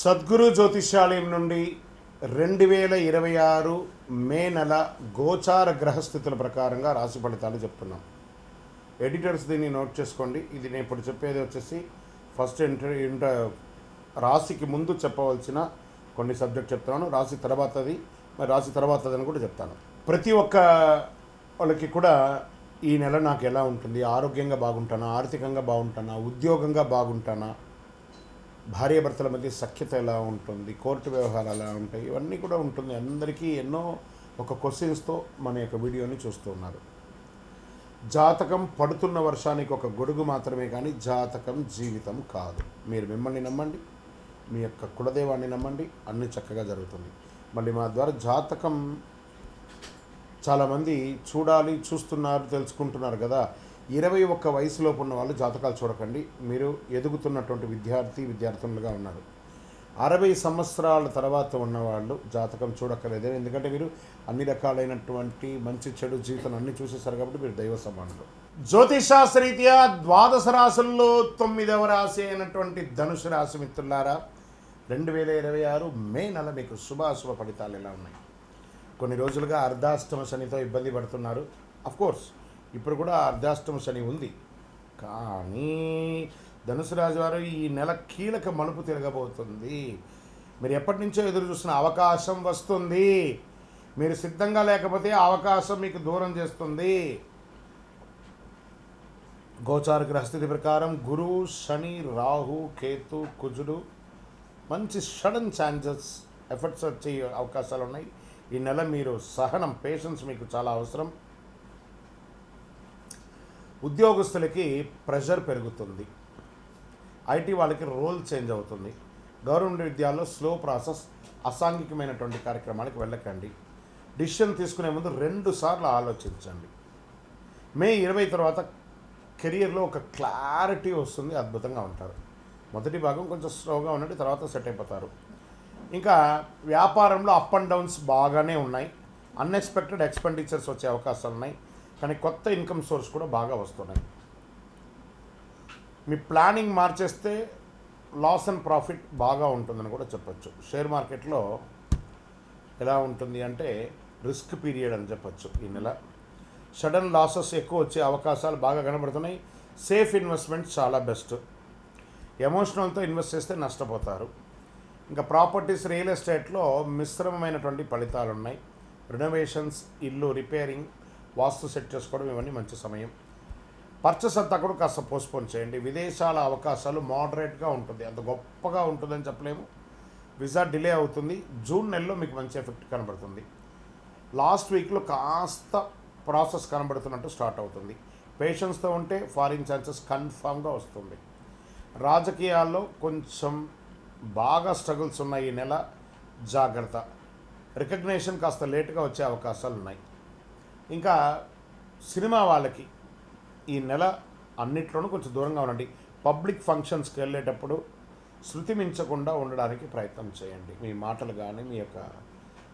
సద్గురు జ్యోతిష్యాలయం నుండి 2026 మే నెల గోచార గ్రహస్థితుల ప్రకారంగా రాశి ఫలితాలు చెప్తున్నాం. ఎడిటర్స్ దీన్ని నోట్ చేసుకోండి. ఇది నేను ఇప్పుడు చెప్పేది వచ్చేసి ఫస్ట్ రాశికి ముందు చెప్పవలసిన కొన్ని సబ్జెక్ట్ చెప్తున్నాను. రాశి తర్వాతది, మరి రాశి తర్వాతదని కూడా చెప్తాను. ప్రతి ఒక్క వాళ్ళకి కూడా ఈ నెల నాకు ఎలా ఉంటుంది, ఆరోగ్యంగా బాగుంటానా, ఆర్థికంగా బాగుంటానా, ఉద్యోగంగా బాగుంటానా, భార్యాభర్తల మధ్య సఖ్యత ఎలా ఉంటుంది, కోర్టు వ్యవహారాలు ఎలా ఉంటాయి, ఇవన్నీ కూడా ఉంటుంది. అందరికీ ఎన్నో ఒక క్వశ్చన్స్తో మన యొక్క వీడియోని చూస్తూ ఉన్నారు. జాతకం పడుతున్న వర్షానికి ఒక గొడుగు మాత్రమే, కానీ జాతకం జీవితం కాదు. మీరు మిమ్మల్ని నమ్మండి, మీ యొక్క కులదైవాన్ని నమ్మండి, అన్నీ చక్కగా జరుగుతుంది. మళ్ళీ మా ద్వారా జాతకం చాలామంది చూస్తున్నారు, తెలుసుకుంటున్నారు కదా. 21 వయసులోపు ఉన్న వాళ్ళు జాతకాలు చూడకండి. మీరు ఎదుగుతున్నటువంటి విద్యార్థులుగా ఉన్నారు. 60 సంవత్సరాల తర్వాత ఉన్నవాళ్ళు జాతకం చూడక్కర్లేదు. ఎందుకంటే మీరు అన్ని రకాలైనటువంటి మంచి చెడు జీవితం అన్నీ చూసేసారు కాబట్టి మీరు దైవ సమానులు. జ్యోతిషాస్త్రరీత్యా ద్వాదశ రాశుల్లో 9వ రాశి అయినటువంటి ధనుసు రాశి మిత్రులారా, 2026 మే నెల మీకు శుభాశుభ ఫలితాలు ఎలా ఉన్నాయి? కొన్ని రోజులుగా అర్ధాష్టమ శనితో ఇబ్బంది పడుతున్నారు. అఫ్కోర్స్ ఇప్పుడు కూడా అర్ధాష్టమ శని ఉంది, కానీ ధనుసు రాశి వారు ఈ నెల కీలక మలుపు తిరగబోతుంది. మీరు ఎప్పటి నుంచో ఎదురు చూసిన అవకాశం వస్తుంది. మీరు సిద్ధంగా లేకపోతే అవకాశం మీకు దూరం చేస్తుంది. గోచార గ్రహస్థితి ప్రకారం గురువు, శని, రాహు, కేతు, కుజుడు మంచి సడన్ ఛాన్సెస్, ఎఫర్ట్స్ వచ్చే అవకాశాలు ఉన్నాయి. ఈ నెల మీరు సహనం, పేషెన్స్ మీకు చాలా అవసరం. ఉద్యోగస్తులకి ప్రెషర్ పెరుగుతుంది. ఐటీ వాళ్ళకి రోల్ చేంజ్ అవుతుంది. గవర్నమెంట్ విద్యాల్లో స్లో ప్రాసెస్, అసాంఘికమైనటువంటి కార్యక్రమాలకు వెళ్ళకండి. డిసిషన్ తీసుకునే ముందు 2 సార్లు ఆలోచించండి. మే 20 తర్వాత కెరియర్లో ఒక క్లారిటీ వస్తుంది, అద్భుతంగా ఉంటారు. మొదటి భాగం కొంచెం స్లోగా ఉండండి, తర్వాత సెట్ అయిపోతారు. ఇంకా వ్యాపారంలో అప్ అండ్ డౌన్స్ బాగానే ఉన్నాయి. అన్ఎక్స్పెక్టెడ్ ఎక్స్పెండిచర్స్ వచ్చే అవకాశాలు ఉన్నాయి, కానీ కొత్త ఇన్కమ్ సోర్స్ కూడా బాగా వస్తున్నాయి. మీ ప్లానింగ్ మార్చేస్తే లాస్ అండ్ ప్రాఫిట్ బాగా ఉంటుందని కూడా చెప్పచ్చు. షేర్ మార్కెట్లో ఎలా ఉంటుంది అంటే రిస్క్ పీరియడ్ అని చెప్పచ్చు. ఈ నెల సడన్ లాసెస్ ఎక్కువ వచ్చే అవకాశాలు బాగా కనబడుతున్నాయి. సేఫ్ ఇన్వెస్ట్మెంట్ చాలా బెస్ట్. ఎమోషనల్తో ఇన్వెస్ట్ చేస్తే నష్టపోతారు. ఇంకా ప్రాపర్టీస్, రియల్ ఎస్టేట్లో మిశ్రమమైనటువంటి ఫలితాలు ఉన్నాయి. రినోవేషన్స్, ఇల్లు రిపేరింగ్, వాస్తు సెట్ చేసుకోవడం, ఇవన్నీ మంచి సమయం. పర్చేస్ అంతా కూడా కాస్త పోస్ట్పోన్ చేయండి. విదేశాల అవకాశాలు మోడరేట్గా ఉంటుంది, అంత గొప్పగా ఉంటుందని చెప్పలేము. వీసా డిలే అవుతుంది. జూన్ నెలలో మీకు మంచి ఎఫెక్ట్ కనబడుతుంది. లాస్ట్ వీక్లో కాస్త ప్రాసెస్ కనబడుతున్నట్టు స్టార్ట్ అవుతుంది. పేషెన్స్తో ఉంటే ఫారిన్ ఛాన్సెస్ కన్ఫామ్గా వస్తుంది. రాజకీయాల్లో కొంచెం బాగా స్ట్రగుల్స్ ఉన్నాయి ఈ నెల, జాగ్రత్త. రికగ్నేషన్ కాస్త లేట్గా వచ్చే అవకాశాలు ఉన్నాయి. ఇంకా సినిమా వాళ్ళకి ఈ నెల అన్నిట్లోనూ కొంచెం దూరంగా ఉండండి. పబ్లిక్ ఫంక్షన్స్కి వెళ్ళేటప్పుడు శృతి మించకుండా ఉండడానికి ప్రయత్నం చేయండి. మీ మాటలు కానీ, మీ యొక్క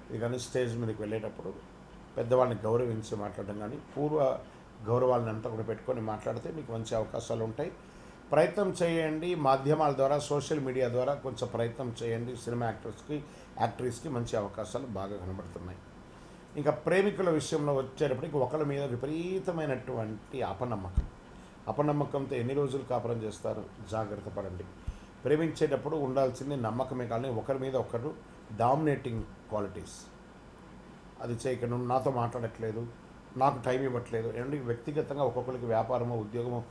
ఇది కానీ, స్టేజ్ మీదకి వెళ్ళేటప్పుడు పెద్దవాళ్ళని గౌరవించి మాట్లాడడం కానీ, పూర్వ గౌరవాలను అంతా కూడా పెట్టుకొని మాట్లాడితే మీకు మంచి అవకాశాలు ఉంటాయి. ప్రయత్నం చేయండి. మాధ్యమాల ద్వారా, సోషల్ మీడియా ద్వారా కొంచెం ప్రయత్నం చేయండి. సినిమా యాక్ట్రెస్కి మంచి అవకాశాలు బాగా కనబడుతున్నాయి. ఇంకా ప్రేమికుల విషయంలో వచ్చేటప్పటికి ఒకరి మీద విపరీతమైనటువంటి అపనమ్మకంతో ఎన్ని రోజులు కాపురం చేస్తారు? జాగ్రత్త పడండి. ప్రేమించేటప్పుడు ఉండాల్సింది నమ్మకమే, కానీ ఒకరి మీద ఒకరు డామినేటింగ్ క్వాలిటీస్, అది చేయక నువ్వు నాతో మాట్లాడట్లేదు, నాకు టైం ఇవ్వట్లేదు. ఏంటంటే వ్యక్తిగతంగా ఒక్కొక్కరికి వ్యాపారమో, ఉద్యోగమో,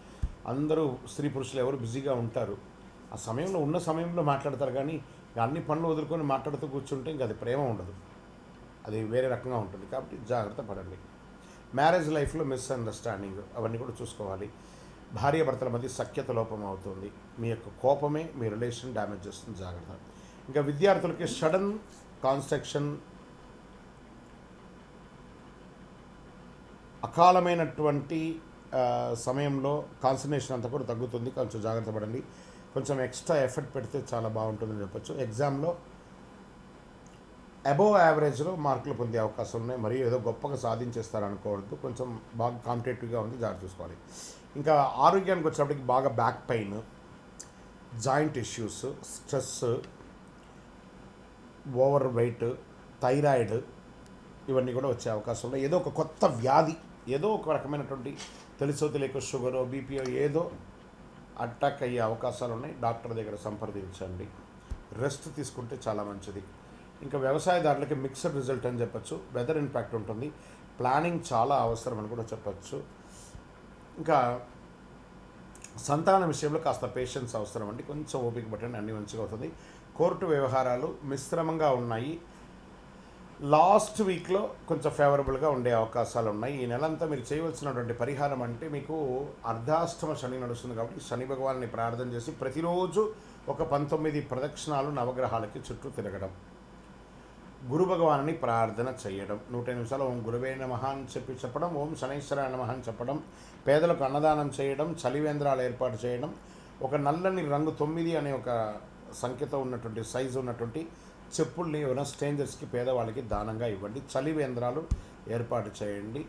అందరూ స్త్రీ పురుషులు ఎవరు బిజీగా ఉంటారు. ఆ సమయంలో ఉన్న సమయంలో మాట్లాడతారు, కానీ అన్ని పనులు వదులుకొని మాట్లాడుతూ కూర్చుంటే ఇంకా అది ప్రేమ ఉండదు, అది వేరే రకంగా ఉంటుంది. కాబట్టి జాగ్రత్త పడండి. మ్యారేజ్ లైఫ్లో మిస్అండర్స్టాండింగ్ అవన్నీ కూడా చూసుకోవాలి. భార్యాభర్తల మధ్య సఖ్యత లోపం అవుతుంది. మీ యొక్క కోపమే మీ రిలేషన్ డ్యామేజ్ చేస్తుంది, జాగ్రత్త. ఇంకా విద్యార్థులకి సడన్ కాన్స్ట్రక్షన్, అకాలమైనటువంటి సమయంలో కాన్సన్ట్రేషన్ అంతా కూడా తగ్గుతుంది. కొంచెం జాగ్రత్త పడండి. కొంచెం ఎక్స్ట్రా ఎఫర్ట్ పెడితే చాలా బాగుంటుందని చెప్పచ్చు. ఎగ్జామ్లో అబోవ్ యావరేజ్లో మార్కులు పొందే అవకాశం ఉన్నాయి. మరి ఏదో గొప్పగా సాధించేస్తారనుకోవద్దు. కొంచెం బాగా కాంపిటేటివ్గా ఉంది, జాగ్రత్త చూసుకోవాలి. ఇంకా ఆరోగ్యానికి వచ్చేటప్పటికి బాగా back pain, joint issues, stress, over weight, thyroid ఇవన్నీ కూడా వచ్చే అవకాశం ఉన్నాయి. ఏదో ఒక కొత్త వ్యాధి, ఏదో ఒక రకమైనటువంటి తెలుసో తెలియక షుగరో బీపీఓ ఏదో అటాక్ అయ్యే అవకాశాలు ఉన్నాయి. డాక్టర్ దగ్గర సంప్రదించండి. రెస్ట్ తీసుకుంటే చాలా మంచిది. ఇంకా వ్యవసాయదారులకి మిక్స్డ్ రిజల్ట్ అని చెప్పచ్చు. వెదర్ ఇంపాక్ట్ ఉంటుంది. ప్లానింగ్ చాలా అవసరం అని కూడా చెప్పచ్చు. ఇంకా సంతాన విషయంలో కాస్త పేషెన్స్ అవసరం అండి. కొంచెం ఓపిక పట్టండి, అన్ని మంచిగా అవుతుంది. కోర్టు వ్యవహారాలు మిశ్రమంగా ఉన్నాయి. లాస్ట్ వీక్లో కొంచెం ఫేవరబుల్గా ఉండే అవకాశాలు ఉన్నాయి. ఈ నెలంతా మీరు చేయవలసినటువంటి పరిహారం అంటే, మీకు అర్ధాష్టమ శని నడుస్తుంది కాబట్టి శని భగవాన్ని ప్రార్థన చేసి ప్రతిరోజు ఒక 19 ప్రదక్షిణాలు నవగ్రహాలకి చుట్టూ తిరగడం, గురు భగవాన్ని ప్రార్థన చేయడం, 100 నిమిషాలు ఓం గురువే నమః అని చెప్పడం, ఓం శనైశ్వరాయ నమః అని చెప్పడం, పేదలకు అన్నదానం చేయడం, చలివేంద్రాలు ఏర్పాటు చేయడం, ఒక నల్లని రంగు 9 అనే ఒక సంఖ్యతో ఉన్నటువంటి సైజు ఉన్నటువంటి చెప్పుల్ని ఎవరైనా స్ట్రేంజర్స్కి పేదవాళ్ళకి దానంగా ఇవ్వండి. చలివేంద్రాలు ఏర్పాటు చేయండి.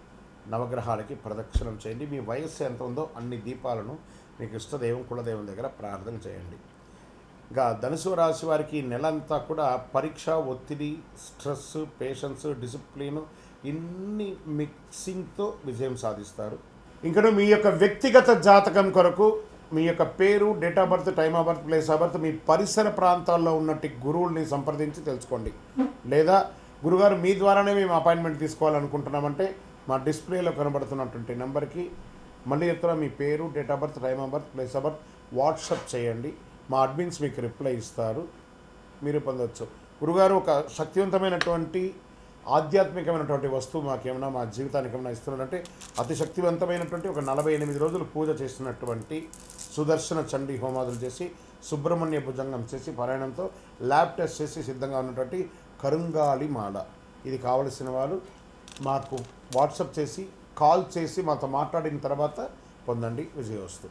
నవగ్రహాలకి ప్రదక్షిణం చేయండి. మీ వయస్సు ఎంత ఉందో అన్ని దీపాలను మీకు ఇష్టదైవం కులదైవం దగ్గర ప్రార్థన చేయండి. ఇంకా ధనుసు రాశి వారికి నెలంతా కూడా పరీక్ష, ఒత్తిడి, స్ట్రెస్, పేషెన్స్, డిసిప్లిన్ ఇన్ని మిక్సింగ్తో విజయం సాధిస్తారు. ఇంకా మీ యొక్క వ్యక్తిగత జాతకం కొరకు మీ యొక్క పేరు, date of birth, time of birth, place of birth, మీ పరిసర ప్రాంతాల్లో ఉన్నట్టు గురువుల్ని సంప్రదించి తెలుసుకోండి. లేదా గురుగారు మీ ద్వారానే మేము అపాయింట్మెంట్ తీసుకోవాలనుకుంటున్నామంటే మా డిస్ప్లేలో కనబడుతున్నటువంటి నెంబర్కి మళ్ళీ చెప్తున్నా, మీ పేరు, date of birth, time of birth, place of birth WhatsApp చేయండి. మా అడ్మిన్స్ మీకు రిప్లై ఇస్తారు, మీరు పొందవచ్చు. గురుగారు ఒక శక్తివంతమైనటువంటి ఆధ్యాత్మికమైనటువంటి వస్తువు మాకేమైనా మా జీవితానికి ఏమైనా ఇస్తున్నారంటే, అతి శక్తివంతమైనటువంటి ఒక 48 రోజులు పూజ చేసినటువంటి సుదర్శన చండీ హోమాదులు చేసి, సుబ్రహ్మణ్య భుజంగం చేసి, పారాయణంతో ల్యాబ్ టెస్ట్ చేసి సిద్ధంగా ఉన్నటువంటి కరుంగాలి మాల, ఇది కావలసిన వారు మాకు వాట్సాప్ చేసి, కాల్ చేసి మాతో మాట్లాడిన తర్వాత పొందండి. విజయోస్తు.